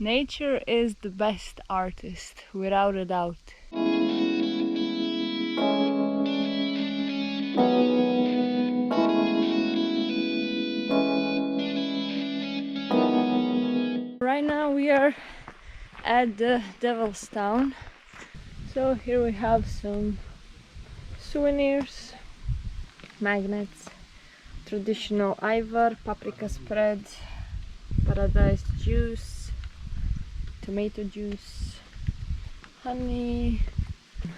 Nature is the best artist, without a doubt. Right now we are at the Devil's Town. So here we have some souvenirs, magnets, traditional ivar, paprika spread, paradise juice, tomato juice, honey,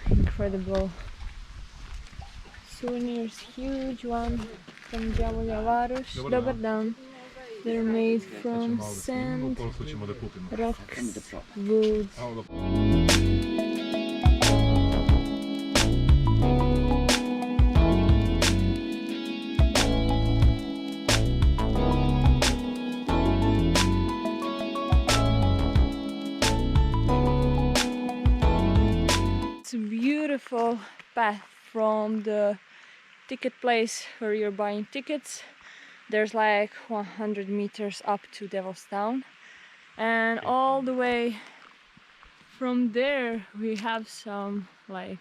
incredible souvenirs, huge one from Đavolja Varoš. Dobar dan. They're made from sand, rocks, wood. It's a beautiful path from the ticket place where you're buying tickets. There's like 100 meters up to Devil's Town, and all the way from there we have some like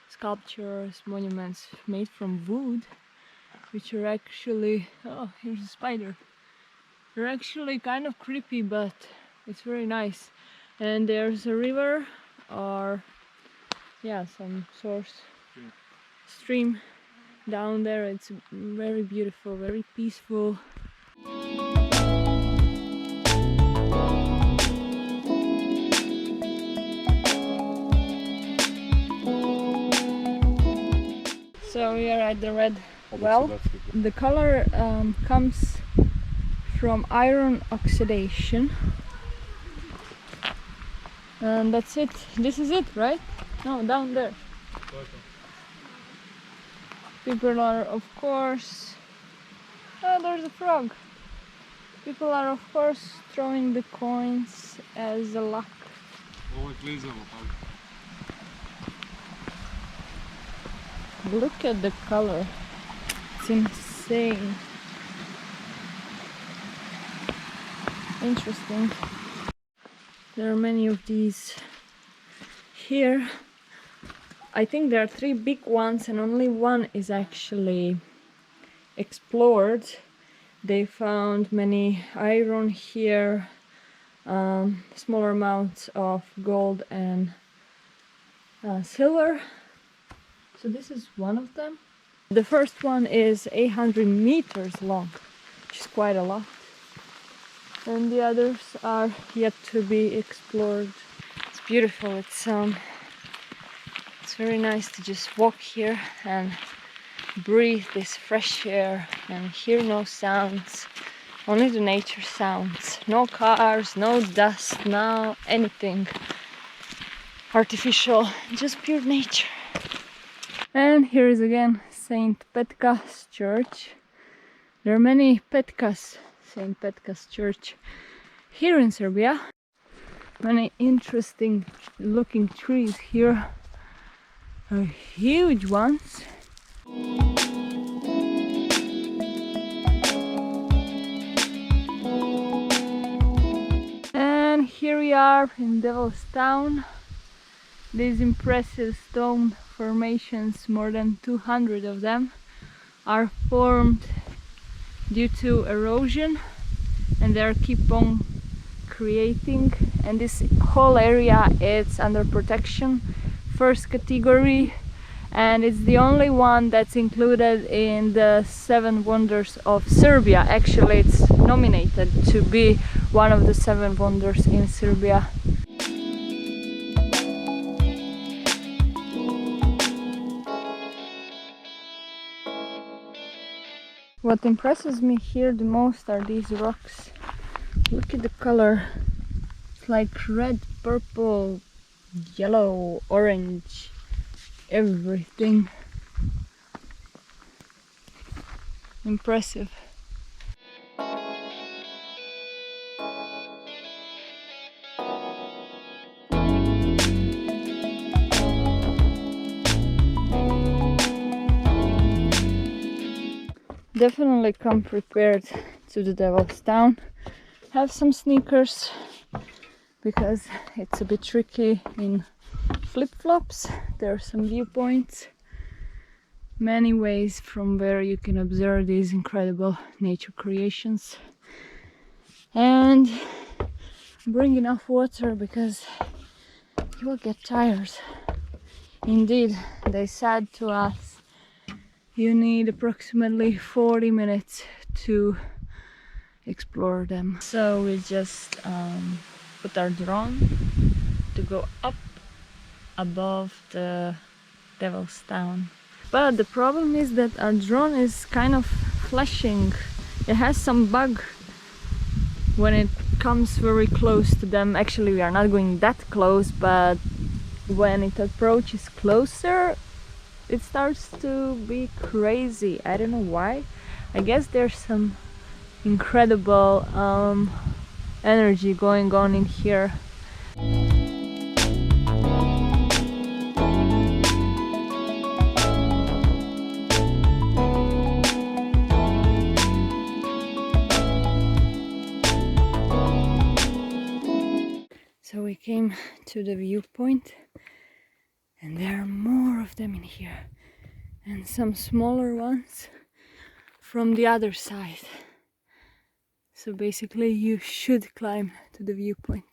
sculptures, monuments made from wood, which are actually, oh, here's a spider. They're actually kind of creepy, but it's very nice. And there's a river, or yeah, some source stream down there. It's very beautiful, very peaceful. So we are at the red well. The color comes from iron oxidation, and that's it. This is it, right? No, down there. People are, of course, oh, there's a frog. People are, of course, throwing the coins as a luck. Look at the color. It's insane. Interesting. There are many of these here. I think there are 3 big ones and only one is actually explored. They found many iron here, smaller amounts of gold and silver. So this is one of them. The first one is 800 meters long, which is quite a lot. And the others are yet to be explored. It's beautiful. It's very nice to just walk here and breathe this fresh air and hear no sounds, only the nature sounds. No cars, no dust, no anything artificial, just pure nature. And here is again Saint Petka's church. There are many Petkas, Saint Petka's church here in Serbia. Many interesting looking trees here. Huge ones. And here we are in Devil's Town. These impressive stone formations, more than 200 of them, are formed due to erosion, and they keep on creating. And this whole area is under protection, first category, and it's the only one that's included in the 7 wonders of Serbia. Actually, it's nominated to be one of the 7 wonders in Serbia. What impresses me here the most are these rocks. Look at the color. It's like red, purple, yellow, orange, everything. Impressive. Definitely come prepared to the Devil's Town. Have some sneakers, because it's a bit tricky in flip-flops. There are some viewpoints, many ways from where you can observe these incredible nature creations. And bring enough water because you will get tired. Indeed, they said to us you need approximately 40 minutes to explore them. So we just put our drone to go up above the Devil's Town. But the problem is that our drone is kind of flashing. It has some bug when it comes very close to them. Actually, we are not going that close, but when it approaches closer, it starts to be crazy. I don't know why. I guess there's some incredible energy going on in here. So we came to the viewpoint, and there are more of them in here, and some smaller ones from the other side. So basically you should climb to the viewpoint.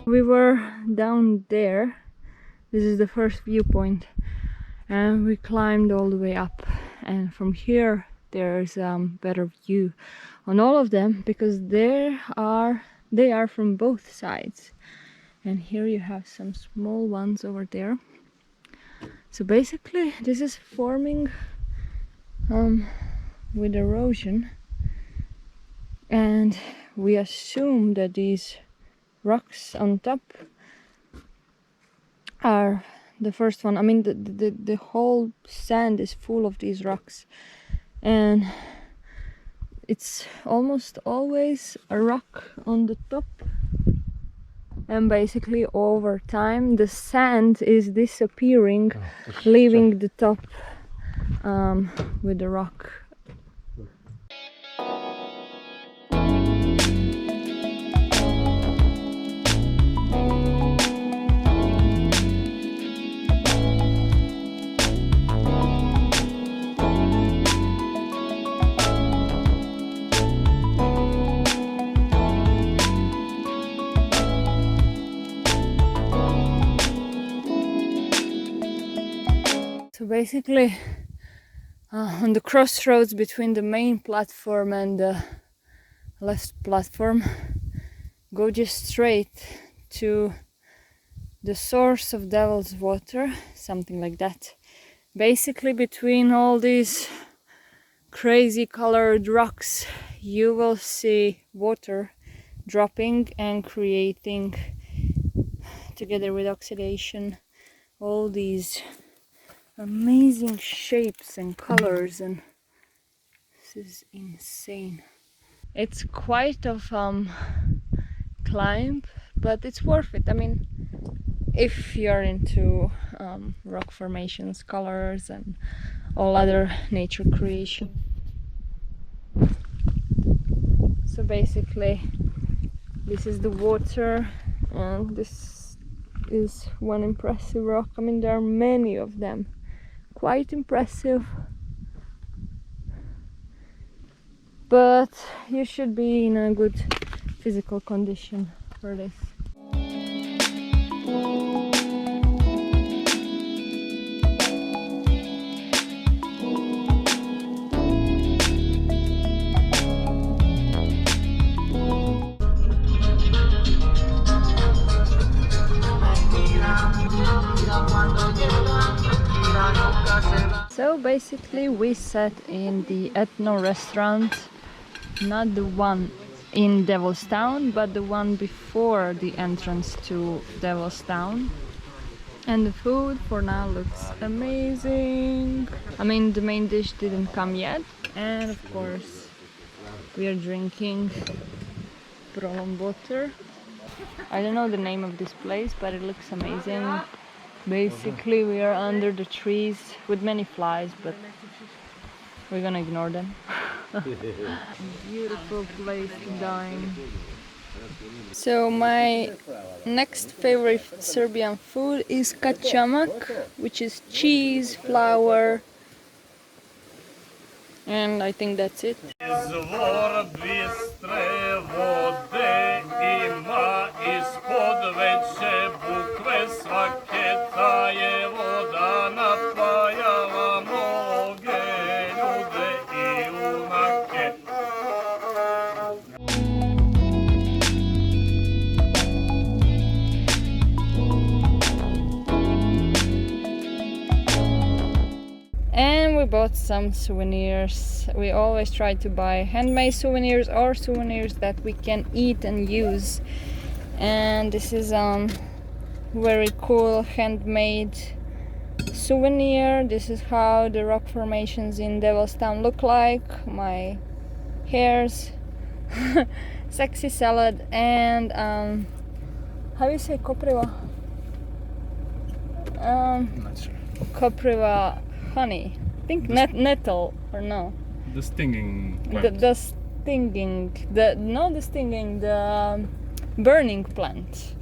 We were down there. This is the first viewpoint, and we climbed all the way up, and from here there's better view on all of them because they are from both sides. And here you have some small ones over there. So basically this is forming with erosion, and we assume that these rocks on top are the first one. I mean, the whole sand is full of these rocks, and it's almost always a rock on the top, and basically over time the sand is disappearing, leaving the top with the rock. So basically, on the crossroads between the main platform and the left platform, go just straight to the source of Devil's Water, something like that. Basically, between all these crazy colored rocks, you will see water dropping and creating, together with oxidation, all these amazing shapes and colors, and this is insane. It's quite of climb, but it's worth it. I mean, if you're into rock formations, colors, and all other nature creation. So basically this is the water, and this is one impressive rock. I mean, there are many of them, quite impressive, but you should be in a good physical condition for this. So basically we sat in the ethno restaurant, not the one in Devil's Town, but the one before the entrance to Devil's Town. And the food for now looks amazing. I mean, the main dish didn't come yet, and of course we are drinking Prolom water. I don't know the name of this place, but it looks amazing. Basically we are under the trees with many flies, but we're gonna ignore them. Beautiful place to dine. So my next favorite Serbian food is kačamak, which is cheese, flour, and I think that's it. And we bought some souvenirs. We always try to buy handmade souvenirs or souvenirs that we can eat and use. And this is very cool handmade souvenir. This is how the rock formations in Devil's Town look like. My hairs, sexy salad, and how do you say kopriva? Not sure. Kopriva honey. I think nettle or no? The stinging plant. The stinging, not the stinging, the burning plant.